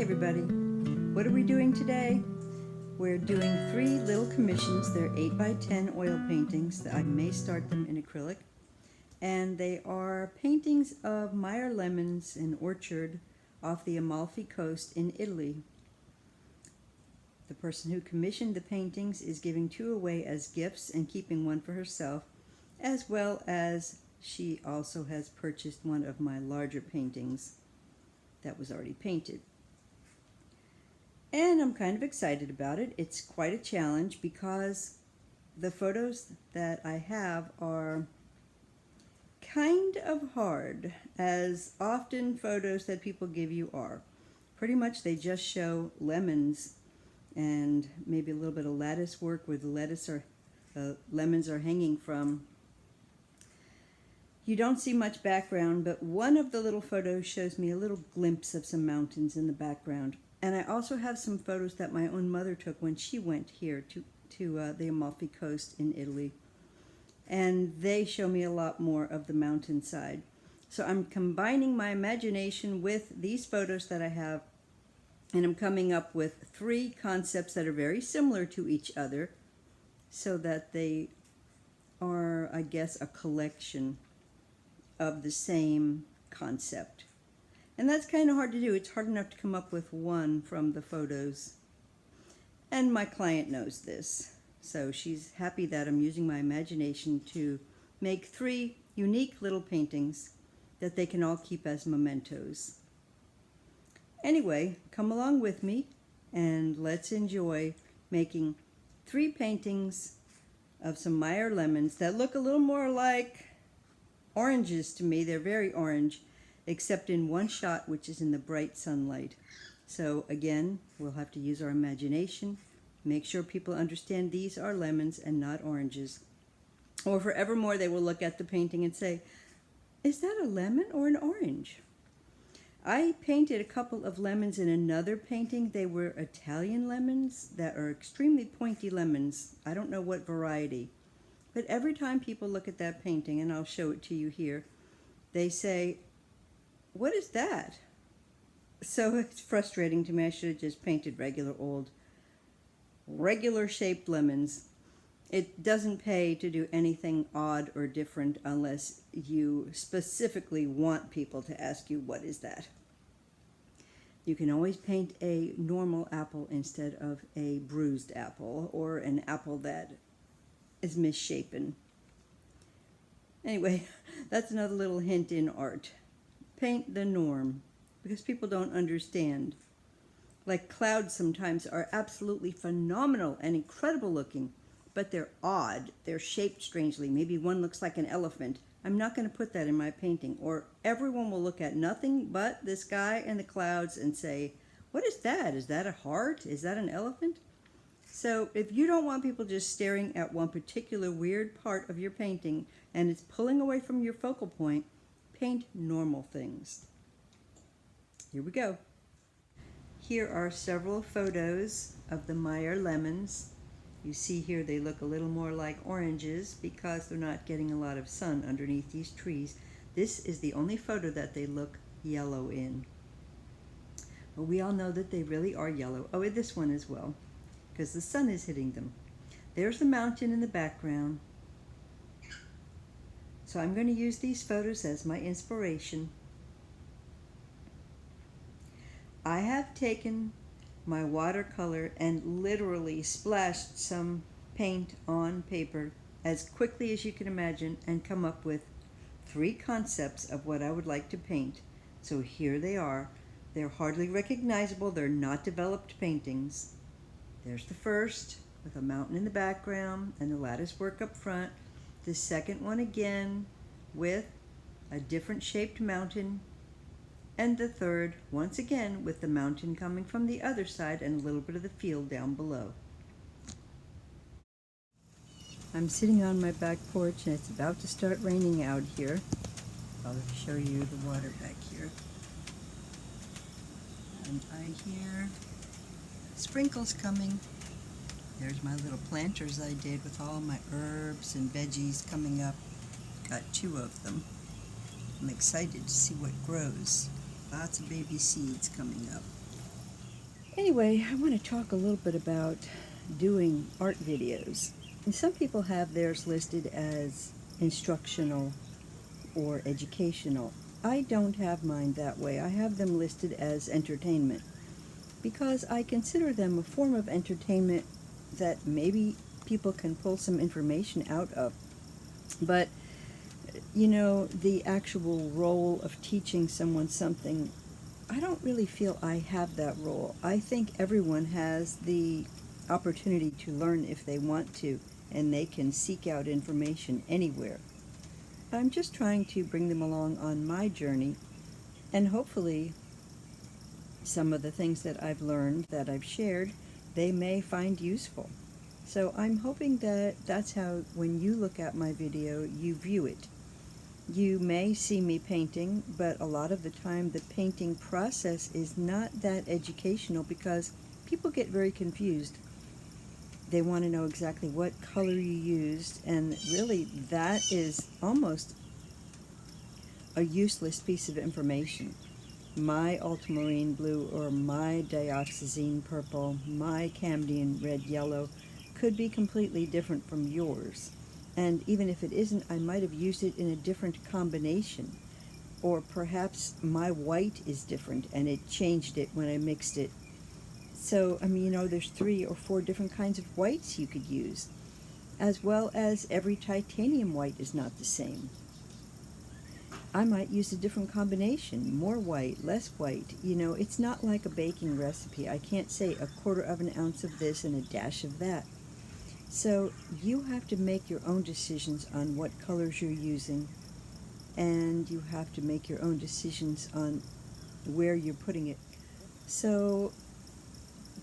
everybody, what are we doing today? We're doing 3 little commissions. They're 8x10 oil paintings. I may start them in acrylic. And they are paintings of Meyer lemons in orchard off the Amalfi Coast in Italy. The person who commissioned the paintings is giving 2 away as gifts and keeping 1 for herself, as well as she also has purchased one of my larger paintings that was already painted. And I'm kind of excited about it. It's quite a challenge because the photos that I have are kind of hard, as often photos that people give you are. Pretty much they just show lemons and maybe a little bit of lattice work where the lemons are hanging from. You don't see much background, but one of the little photos shows me a little glimpse of some mountains in the background. And I also have some photos that my own mother took when she went here to the Amalfi Coast in Italy. And they show me a lot more of the mountainside. So I'm combining my imagination with these photos that I have, and I'm coming up with 3 concepts that are very similar to each other so that they are, I guess, a collection of the same concept. And that's kind of hard to do. It's hard enough to come up with one from the photos. And my client knows this. So she's happy that I'm using my imagination to make 3 unique little paintings that they can all keep as mementos. Anyway, come along with me and let's enjoy making 3 paintings of some Meyer lemons that look a little more like oranges to me. They're very orange, except in one shot, which is in the bright sunlight. So again, we'll have to use our imagination. Make sure people understand these are lemons and not oranges. Or forevermore, they will look at the painting and say, is that a lemon or an orange? I painted a couple of lemons in another painting. They were Italian lemons that are extremely pointy lemons. I don't know what variety. But every time people look at that painting, and I'll show it to you here, they say, what is that? So it's frustrating to me. I should have just painted regular shaped lemons. It doesn't pay to do anything odd or different unless you specifically want people to ask you, what is that? You can always paint a normal apple instead of a bruised apple or an apple that is misshapen. Anyway, that's another little hint in art. Paint the norm, because people don't understand. Like clouds sometimes are absolutely phenomenal and incredible looking, but they're odd. They're shaped strangely. Maybe one looks like an elephant. I'm not going to put that in my painting, or everyone will look at nothing but the sky and the clouds and say, what is that? Is that a heart? Is that an elephant? So if you don't want people just staring at one particular weird part of your painting and it's pulling away from your focal point, paint normal things. Here we go. Here are several photos of the Meyer lemons. You see here they look a little more like oranges because they're not getting a lot of sun underneath these trees. This is the only photo that they look yellow in. But we all know that they really are yellow. Oh, and this one as well, because the sun is hitting them. There's the mountain in the background. So I'm going to use these photos as my inspiration. I have taken my watercolor and literally splashed some paint on paper as quickly as you can imagine and come up with 3 concepts of what I would like to paint. So here they are. They're hardly recognizable. They're not developed paintings. There's the first with a mountain in the background and the lattice work up front. The second one again with a different shaped mountain. And the third, once again, with the mountain coming from the other side and a little bit of the field down below. I'm sitting on my back porch and it's about to start raining out here. I'll show you the water back here. And I hear sprinkles coming. There's my little planters I did with all my herbs and veggies coming up. Got 2 of them. I'm excited to see what grows. Lots of baby seeds coming up. Anyway, I want to talk a little bit about doing art videos. And some people have theirs listed as instructional or educational. I don't have mine that way. I have them listed as entertainment because I consider them a form of entertainment that maybe people can pull some information out of. But, you know, the actual role of teaching someone something, I don't really feel I have that role. I think everyone has the opportunity to learn if they want to, and they can seek out information anywhere. I'm just trying to bring them along on my journey, and hopefully some of the things that I've learned, that I've shared, they may find useful. So I'm hoping that that's how, when you look at my video, you view it. You may see me painting, but a lot of the time the painting process is not that educational because people get very confused. They want to know exactly what color you used, and really that is almost a useless piece of information. My ultramarine blue or my dioxazine purple, my Camden red yellow could be completely different from yours. And even if it isn't, I might have used it in a different combination. Or perhaps my white is different and it changed it when I mixed it. So, I mean, you know, there's 3 or 4 different kinds of whites you could use, as well as every titanium white is not the same. I might use a different combination, more white, less white. You know, it's not like a baking recipe. I can't say a 1/4 of an ounce of this and a dash of that. So you have to make your own decisions on what colors you're using, and you have to make your own decisions on where you're putting it. So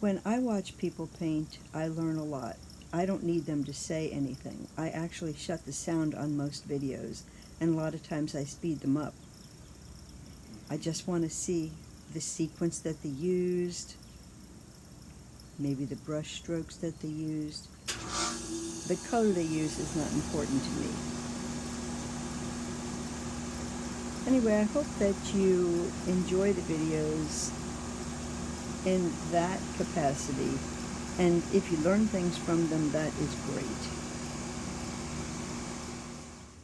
when I watch people paint, I learn a lot. I don't need them to say anything. I actually shut the sound on most videos, and a lot of times I speed them up. I just want to see the sequence that they used, maybe the brush strokes that they used. The color they use is not important to me. Anyway, I hope that you enjoy the videos in that capacity, and if you learn things from them, that is great.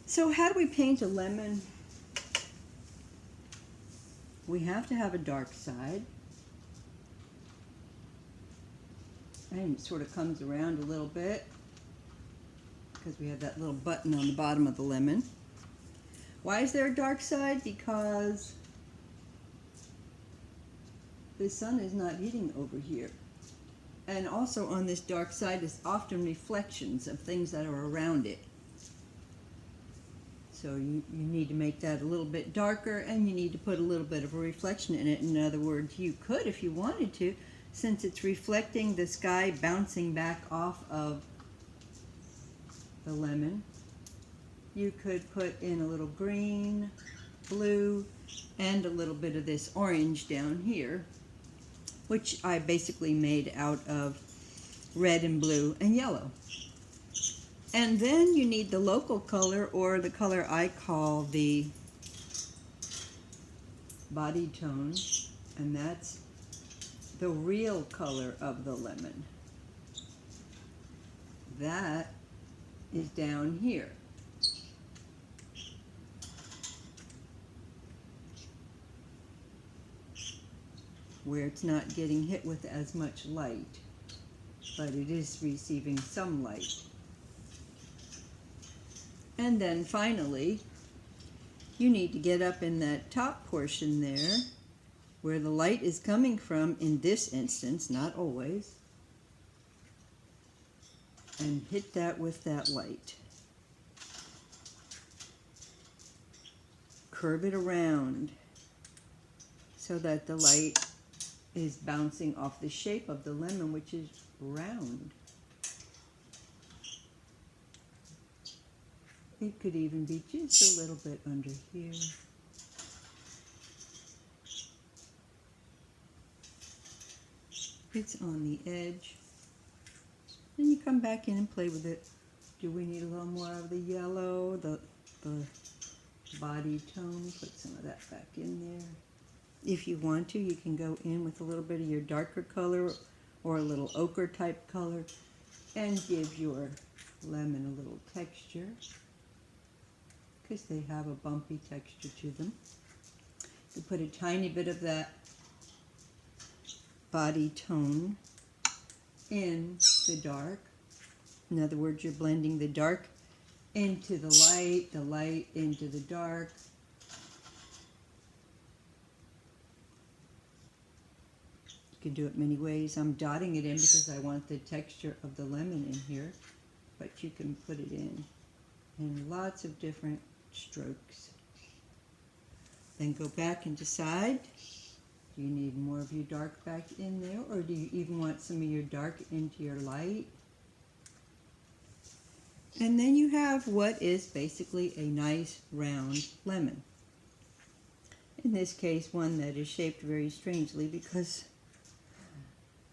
So how do we paint a lemon? We have to have a dark side, and it sort of comes around a little bit because we have that little button on the bottom of the lemon. Why is there a dark side? Because the sun is not hitting over here. And also on this dark side is often reflections of things that are around it. So you need to make that a little bit darker, and you need to put a little bit of a reflection in it. In other words, you could, if you wanted to, since it's reflecting the sky bouncing back off of the lemon, you could put in a little green, blue, and a little bit of this orange down here, which I basically made out of red and blue and yellow. And then you need the local color, or the color I call the body tone, and that's the real color of the lemon. That is down here. Where it's not getting hit with as much light, but it is receiving some light. And then finally, you need to get up in that top portion there, where the light is coming from in this instance, not always, and hit that with that light. Curve it around so that the light is bouncing off the shape of the lemon, which is round. It could even be just a little bit under here. It's on the edge. Then you come back in and play with it. Do we need a little more of the yellow, the body tone? Put some of that back in there. If you want to, you can go in with a little bit of your darker color or a little ochre type color and give your lemon a little texture, because they have a bumpy texture to them. You put a tiny bit of that body tone in the dark. In other words, you're blending the dark into the light into the dark. You can do it many ways. I'm dotting it in because I want the texture of the lemon in here, but you can put it in lots of different strokes. Then go back and decide, do you need more of your dark back in there, or do you even want some of your dark into your light? And then you have what is basically a nice round lemon. In this case, one that is shaped very strangely because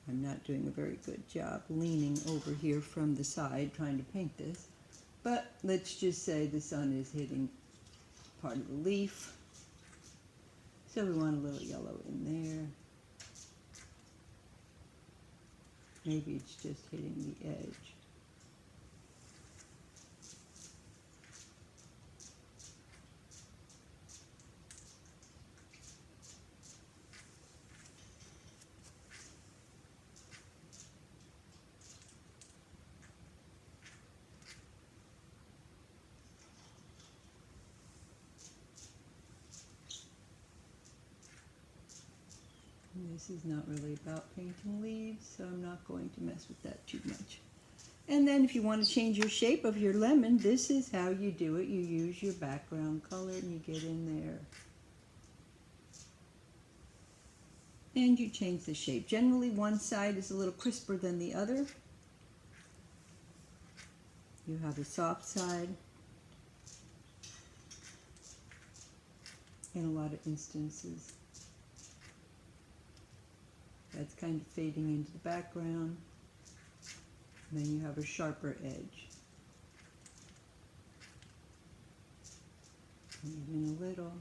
I'm not doing a very good job leaning over here from the side trying to paint this. But let's just say the sun is hitting part of the leaf. So we want a little yellow in there. Maybe it's just hitting the edge. This is not really about painting leaves, so I'm not going to mess with that too much. And then if you want to change your shape of your lemon, this is how you do it. You use your background color and you get in there. And you change the shape. Generally, one side is a little crisper than the other. You have a soft side. In a lot of instances. That's kind of fading into the background. And then you have a sharper edge. Even a little.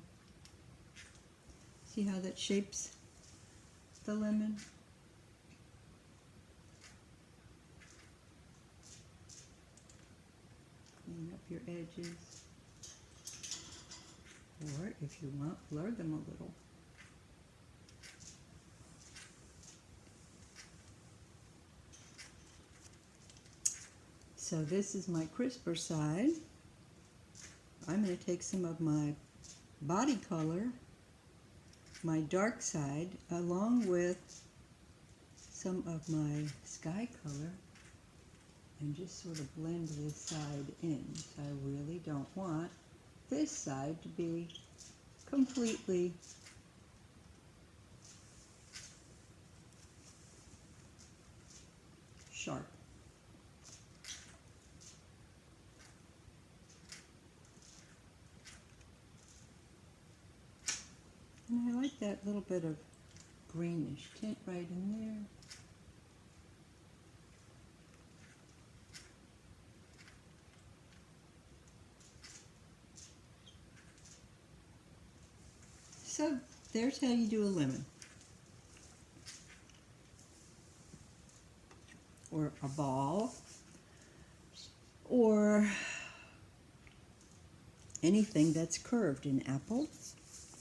See how that shapes the lemon? Clean up your edges. Or if you want, blur them a little. So this is my crisper side. I'm going to take some of my body color, my dark side, along with some of my sky color, and just sort of blend this side in. So I really don't want this side to be completely sharp. And I like that little bit of greenish tint right in there. So there's how you do a lemon. Or a ball. Or anything that's curved, an apple.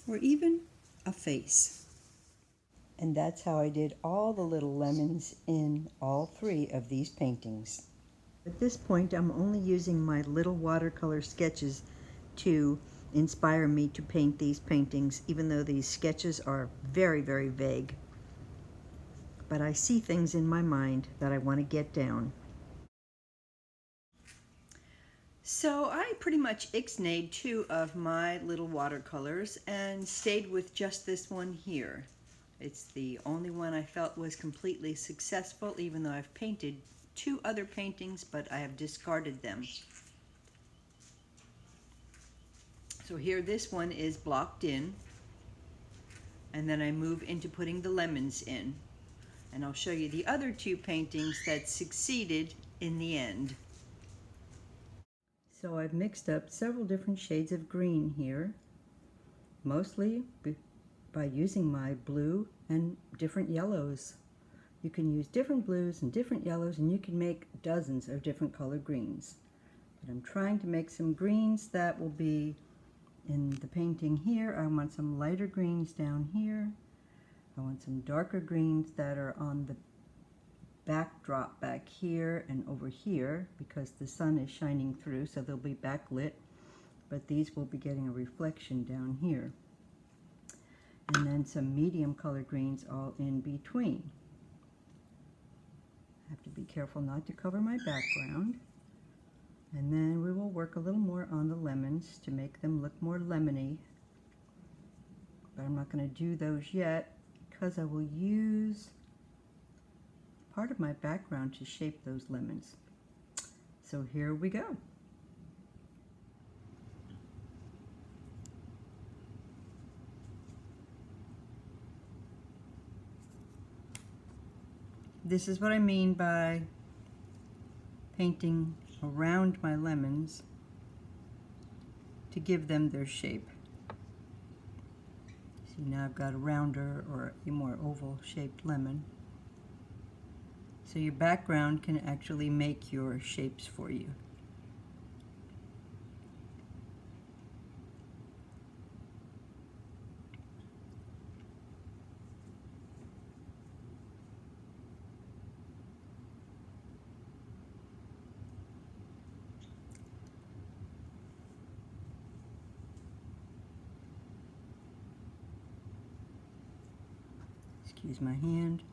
Or even a face. And that's how I did all the little lemons in all three of these paintings. At this point, I'm only using my little watercolor sketches to inspire me to paint these paintings, even though these sketches are very, very vague. But I see things in my mind that I want to get down. So I pretty much ixnayed two of my little watercolors and stayed with just this one here. It's the only one I felt was completely successful, even though I've painted two other paintings, but I have discarded them. So here this one is blocked in, and then I move into putting the lemons in. And I'll show you the other two paintings that succeeded in the end. So I've mixed up several different shades of green here, mostly by using my blue and different yellows. You can use different blues and different yellows, and you can make dozens of different colored greens. But I'm trying to make some greens that will be in the painting here. I want some lighter greens down here. I want some darker greens that are on the backdrop back here and over here, because the sun is shining through, so they'll be backlit, but these will be getting a reflection down here. And then some medium color greens all in between. I have to be careful not to cover my background. And then we will work a little more on the lemons to make them look more lemony. But I'm not going to do those yet because I will use part of my background to shape those lemons. So here we go. This is what I mean by painting around my lemons to give them their shape. See, now I've got a rounder or a more oval shaped lemon. So your background can actually make your shapes for you. Excuse my hand.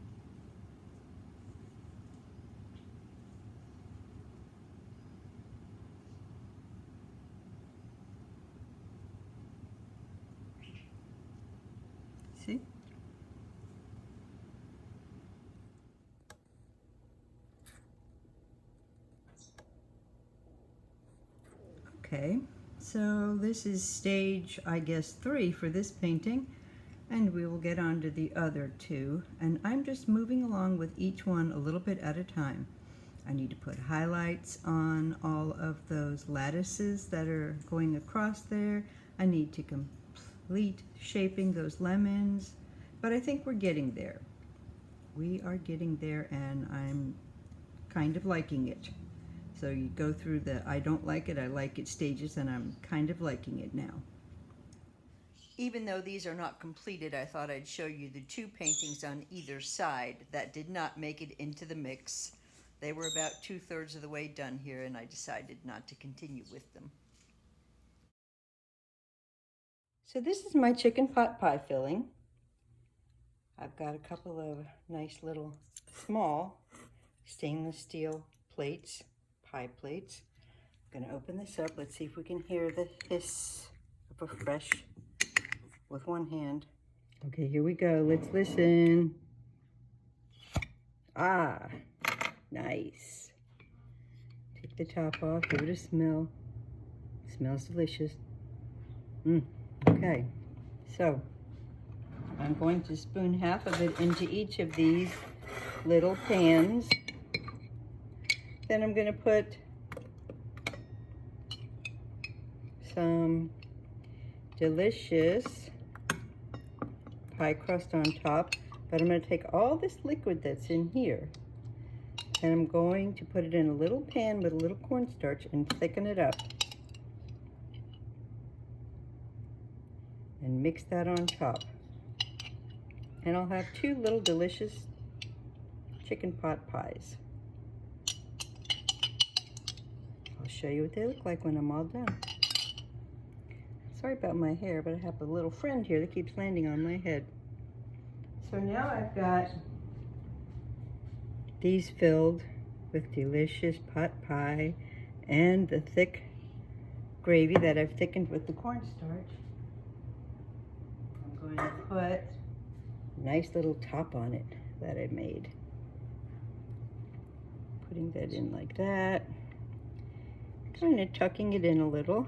See? Okay, so this is stage, I guess, 3 for this painting. And we will get on to the other 2, and I'm just moving along with each one a little bit at a time. I need to put highlights on all of those lattices that are going across there. I need to complete shaping those lemons, but I think we're getting there. We are getting there, and I'm kind of liking it. So you go through the I don't like it, I like it stages, and I'm kind of liking it now. Even though these are not completed, I thought I'd show you the 2 paintings on either side that did not make it into the mix. They were about 2/3 of the way done here, and I decided not to continue with them. So this is my chicken pot pie filling. I've got a couple of nice little small stainless steel plates, pie plates. I'm going to open this up. Let's see if we can hear the hiss of a fresh with one hand. Okay, here we go. Let's listen. Ah, nice. Take the top off, give it a smell. It smells delicious. Okay, so I'm going to spoon half of it into each of these little pans. Then I'm going to put some delicious pie crust on top, but I'm going to take all this liquid that's in here and I'm going to put it in a little pan with a little cornstarch and thicken it up and mix that on top. And I'll have 2 little delicious chicken pot pies. I'll show you what they look like when I'm all done. Sorry about my hair, but I have a little friend here that keeps landing on my head. So now I've got these filled with delicious pot pie and the thick gravy that I've thickened with the cornstarch. I'm going to put a nice little top on it that I made. Putting that in like that. Kind of tucking it in a little.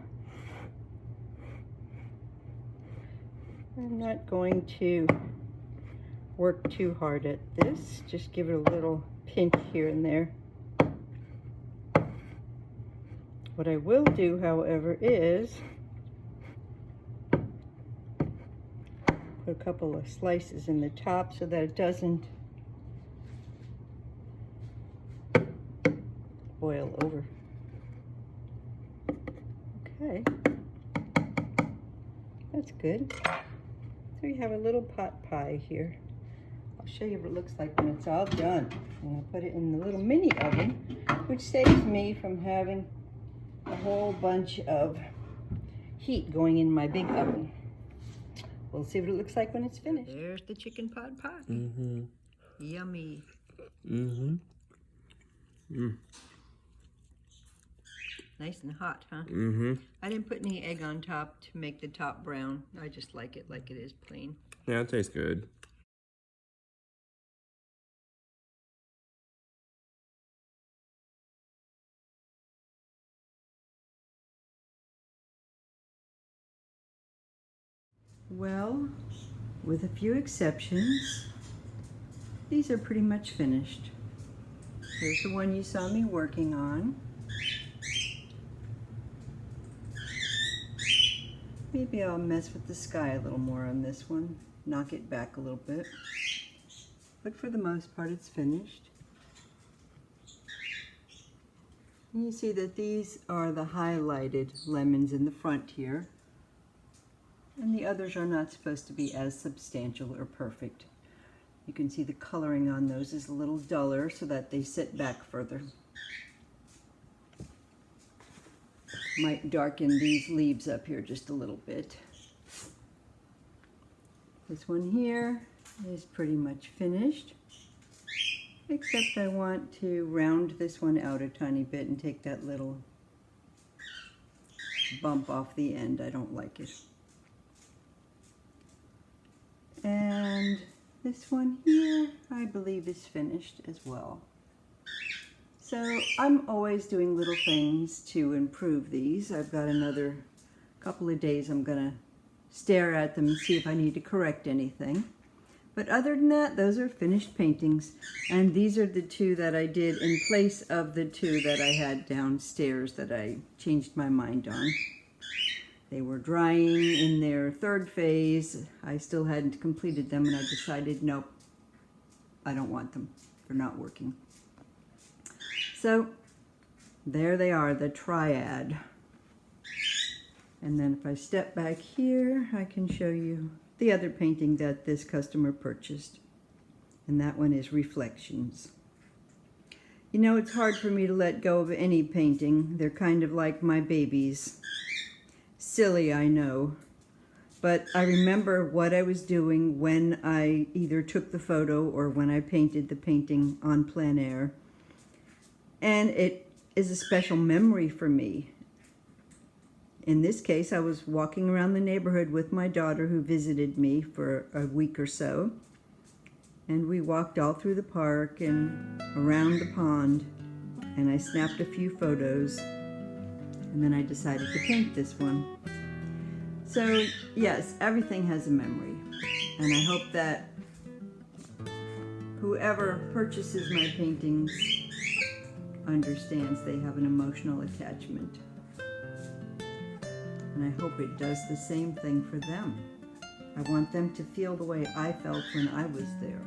I'm not going to work too hard at this. Just give it a little pinch here and there. What I will do, however, is put a couple of slices in the top so that it doesn't boil over. Okay, that's good. So you have a little pot pie here. I'll show you what it looks like when it's all done. And I'll put it in the little mini oven, which saves me from having a whole bunch of heat going in my big oven. We'll see what it looks like when it's finished. There's the chicken pot pie. Mm-hmm. Yummy. Mm-hmm. Mm. Nice and hot, huh? Mm-hmm. I didn't put any egg on top to make the top brown. I just like it is plain. Yeah, it tastes good. Well, with a few exceptions, these are pretty much finished. Here's the one you saw me working on. Maybe I'll mess with the sky a little more on this one, knock it back a little bit. But for the most part, it's finished. And you see that these are the highlighted lemons in the front here. And the others are not supposed to be as substantial or perfect. You can see the coloring on those is a little duller so that they sit back further. Might darken these leaves up here just a little bit. This one here is pretty much finished, except I want to round this one out a tiny bit and take that little bump off the end. I don't like it. And this one here, I believe, is finished as well. So I'm always doing little things to improve these. I've got another couple of days I'm gonna stare at them and see if I need to correct anything. But other than that, those are finished paintings. And these are the two that I did in place of the two that I had downstairs that I changed my mind on. They were drying in their third phase. I still hadn't completed them, and I decided, nope, I don't want them. They're not working. So there they are, the triad. And then if I step back here, I can show you the other painting that this customer purchased. And that one is Reflections. You know, it's hard for me to let go of any painting. They're kind of like my babies. Silly, I know. But I remember what I was doing when I either took the photo or when I painted the painting on plein air. And it is a special memory for me. In this case, I was walking around the neighborhood with my daughter who visited me for a week or so. And we walked all through the park and around the pond. And I snapped a few photos. And then I decided to paint this one. So yes, everything has a memory. And I hope that whoever purchases my paintings understands they have an emotional attachment. And I hope it does the same thing for them. I want them to feel the way I felt when I was there.